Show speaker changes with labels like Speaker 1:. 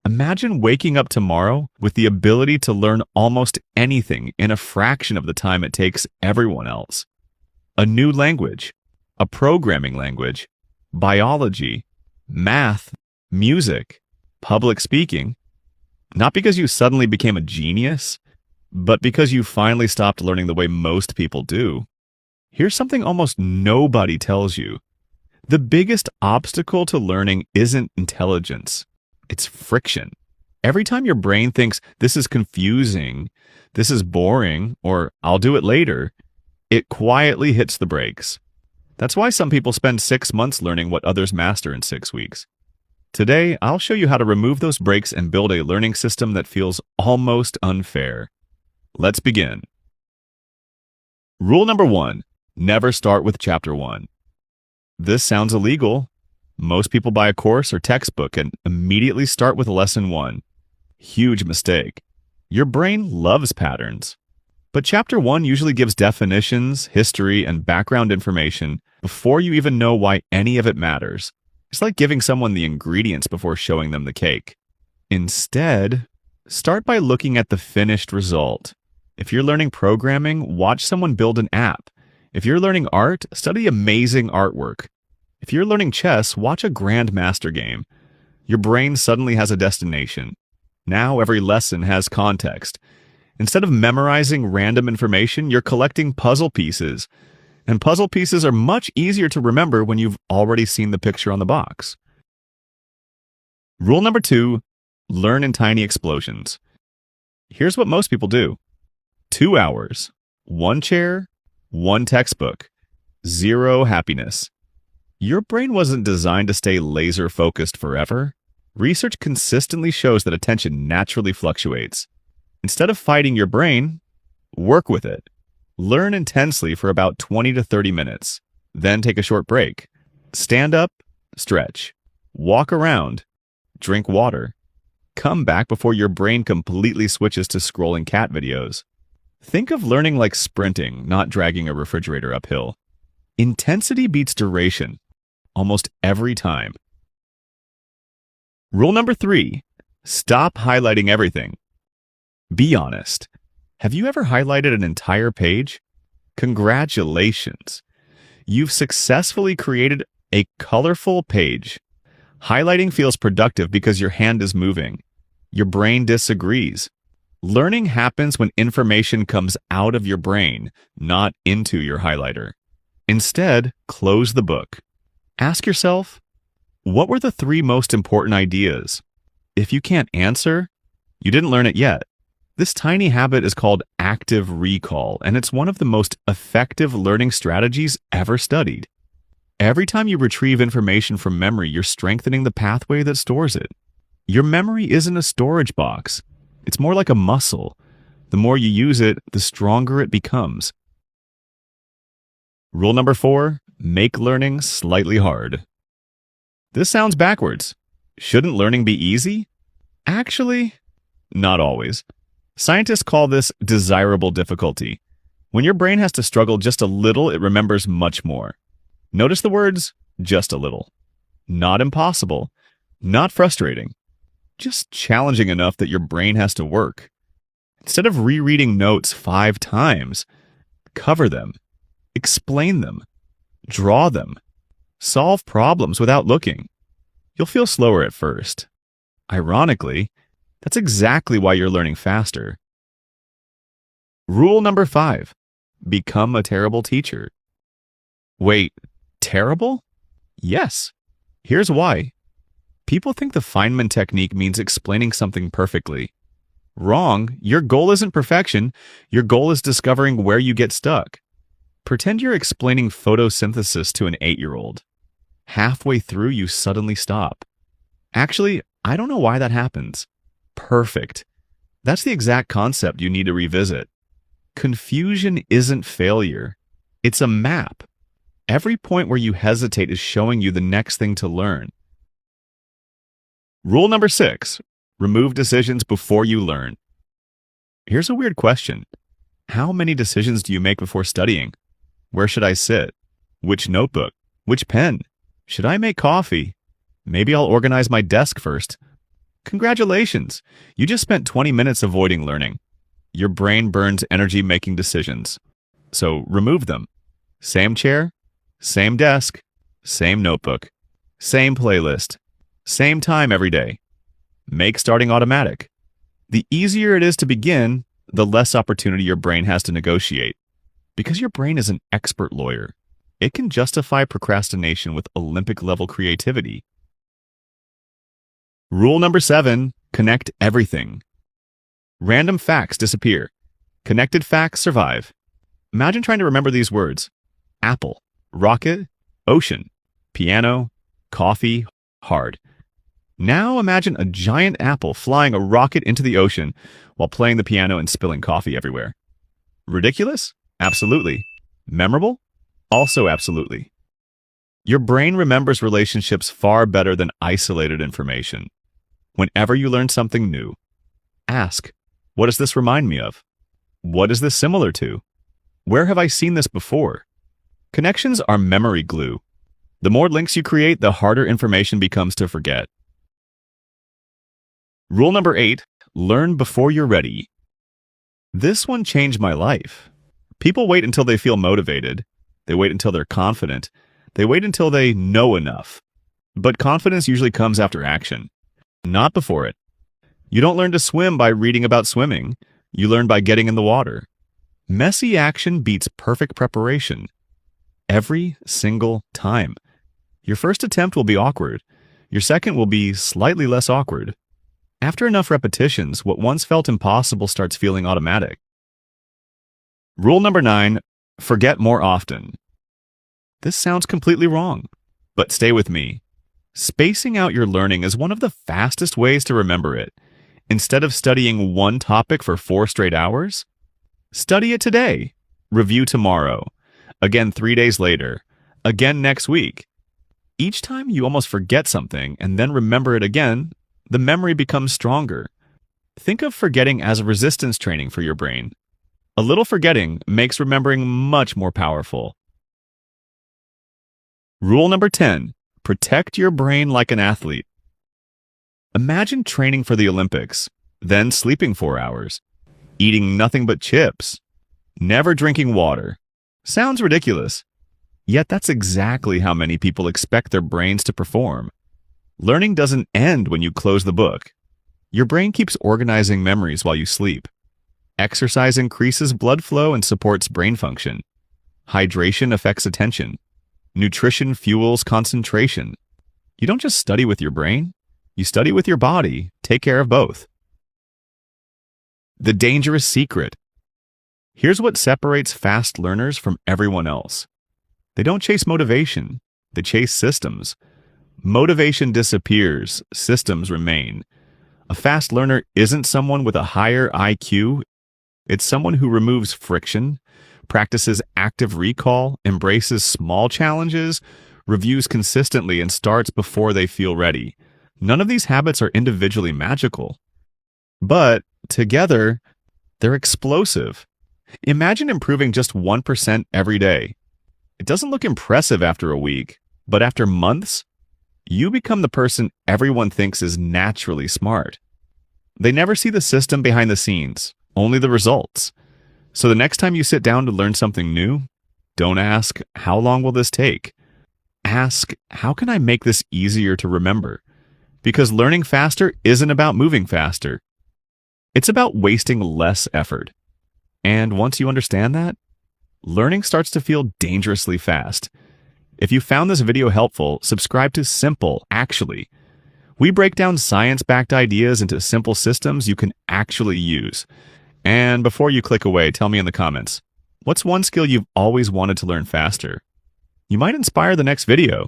Speaker 1: Imagine waking up tomorrow with the ability to learn almost anything in a fraction of the time it takes everyone else. A new language, a programming language, biology, math, music, public speaking, not because you suddenly became a genius, but because you finally stopped learning the way most people do. Here's something almost nobody tells you. The biggest obstacle to learning isn't intelligence. It's friction. Every time your brain thinks this is confusing, this is boring, or I'll do it later, it quietly hits the brakes. That's why some people spend 6 months learning what others master in 6 weeks. Today, I'll show you how to remove those brakes and build a learning system that feels almost unfair. Let's begin. Rule number 1, never start with chapter 1. This sounds illegal. Most people buy a course or textbook and immediately start with lesson 1. Huge mistake. Your brain loves patterns. But chapter 1 usually gives definitions, history, and background information before you even know why any of it matters. It's like giving someone the ingredients before showing them the cake. Instead, start by looking at the finished result. If you're learning programming, watch someone build an app. If you're learning art, study amazing artwork. If you're learning chess, watch a grandmaster game. Your brain suddenly has a destination. Now every lesson has context. Instead of memorizing random information, you're collecting puzzle pieces. And puzzle pieces are much easier to remember when you've already seen the picture on the box. Rule number 2, learn in tiny explosions. Here's what most people do. 2 hours, 1 chair, 1 textbook, 0 happiness. Your brain wasn't designed to stay laser-focused forever. Research consistently shows that attention naturally fluctuates. Instead of fighting your brain, work with it. Learn intensely for about 20 to 30 minutes. Then take a short break. Stand up, stretch, walk around, drink water. Come back before your brain completely switches to scrolling cat videos. Think of learning like sprinting, not dragging a refrigerator uphill. Intensity beats duration, almost every time. Rule number 3, stop highlighting everything. Be honest. Have you ever highlighted an entire page? Congratulations. You've successfully created a colorful page. Highlighting feels productive because your hand is moving. Your brain disagrees. Learning happens when information comes out of your brain, not into your highlighter. Instead, close the book. Ask yourself, what were the 3 most important ideas? If you can't answer, you didn't learn it yet. This tiny habit is called active recall, and it's one of the most effective learning strategies ever studied. Every time you retrieve information from memory, you're strengthening the pathway that stores it. Your memory isn't a storage box. It's more like a muscle. The more you use it, the stronger it becomes. Rule number 4, make learning slightly hard. This sounds backwards. Shouldn't learning be easy? Actually, not always. Scientists call this desirable difficulty. When your brain has to struggle just a little, it remembers much more. Notice the words, just a little. Not impossible. Not frustrating. Just challenging enough that your brain has to work. Instead of rereading notes 5 times, cover them. Explain them. Draw them. Solve problems without looking. You'll feel slower at first. Ironically, that's exactly why you're learning faster. Rule number 5, become a terrible teacher. Wait, terrible? Yes. Here's why. People think the Feynman technique means explaining something perfectly. Wrong. Your goal isn't perfection. Your goal is discovering where you get stuck. Pretend you're explaining photosynthesis to an 8-year-old. Halfway through, you suddenly stop. Actually, I don't know why that happens. Perfect. That's the exact concept you need to revisit. Confusion isn't failure. It's a map. Every point where you hesitate is showing you the next thing to learn. Rule number 6, remove decisions before you learn. Here's a weird question. How many decisions do you make before studying? Where should I sit? Which notebook? Which pen? Should I make coffee? Maybe I'll organize my desk first. Congratulations! You just spent 20 minutes avoiding learning. Your brain burns energy making decisions. So remove them. Same chair, same desk, same notebook, same playlist, same time every day. Make starting automatic. The easier it is to begin, the less opportunity your brain has to negotiate. Because your brain is an expert lawyer, it can justify procrastination with Olympic-level creativity. Rule number 7, connect everything. Random facts disappear. Connected facts survive. Imagine trying to remember these words: apple, rocket, ocean, piano, coffee, hard. Now imagine a giant apple flying a rocket into the ocean while playing the piano and spilling coffee everywhere. Ridiculous? Absolutely. Memorable? Also absolutely. Your brain remembers relationships far better than isolated information. Whenever you learn something new, ask, what does this remind me of? What is this similar to? Where have I seen this before? Connections are memory glue. The more links you create, the harder information becomes to forget. Rule number 8, learn before you're ready. This one changed my life. People wait until they feel motivated. They wait until they're confident. They wait until they know enough. But confidence usually comes after action, not before it. You don't learn to swim by reading about swimming. You learn by getting in the water. Messy action beats perfect preparation. Every single time. Your first attempt will be awkward. Your second will be slightly less awkward. After enough repetitions, what once felt impossible starts feeling automatic. Rule number 9, forget more often. This sounds completely wrong, but stay with me. Spacing out your learning is one of the fastest ways to remember it. Instead of studying one topic for 4 straight hours, study it today, review tomorrow, again 3 days later, again next week. Each time you almost forget something and then remember it again, the memory becomes stronger. Think of forgetting as a resistance training for your brain. A little forgetting makes remembering much more powerful. Rule number 10, protect your brain like an athlete. Imagine training for the Olympics, then sleeping 4 hours, eating nothing but chips, never drinking water. Sounds ridiculous. Yet that's exactly how many people expect their brains to perform. Learning doesn't end when you close the book. Your brain keeps organizing memories while you sleep. Exercise increases blood flow and supports brain function. Hydration affects attention. Nutrition fuels concentration. You don't just study with your brain, you study with your body. Take care of both. The dangerous secret. Here's what separates fast learners from everyone else. They don't chase motivation, they chase systems. Motivation disappears, systems remain. A fast learner isn't someone with a higher IQ. It's someone who removes friction, practices active recall, embraces small challenges, reviews consistently, and starts before they feel ready. None of these habits are individually magical, but together, they're explosive. Imagine improving just 1% every day. It doesn't look impressive after a week, but after months, you become the person everyone thinks is naturally smart. They never see the system behind the scenes, only the results. So the next time you sit down to learn something new, don't ask, how long will this take? Ask, how can I make this easier to remember? Because learning faster isn't about moving faster. It's about wasting less effort. And once you understand that, learning starts to feel dangerously fast. If you found this video helpful, subscribe to Simple Actually. We break down science-backed ideas into simple systems you can actually use. And before you click away, tell me in the comments, what's one skill you've always wanted to learn faster? You might inspire the next video.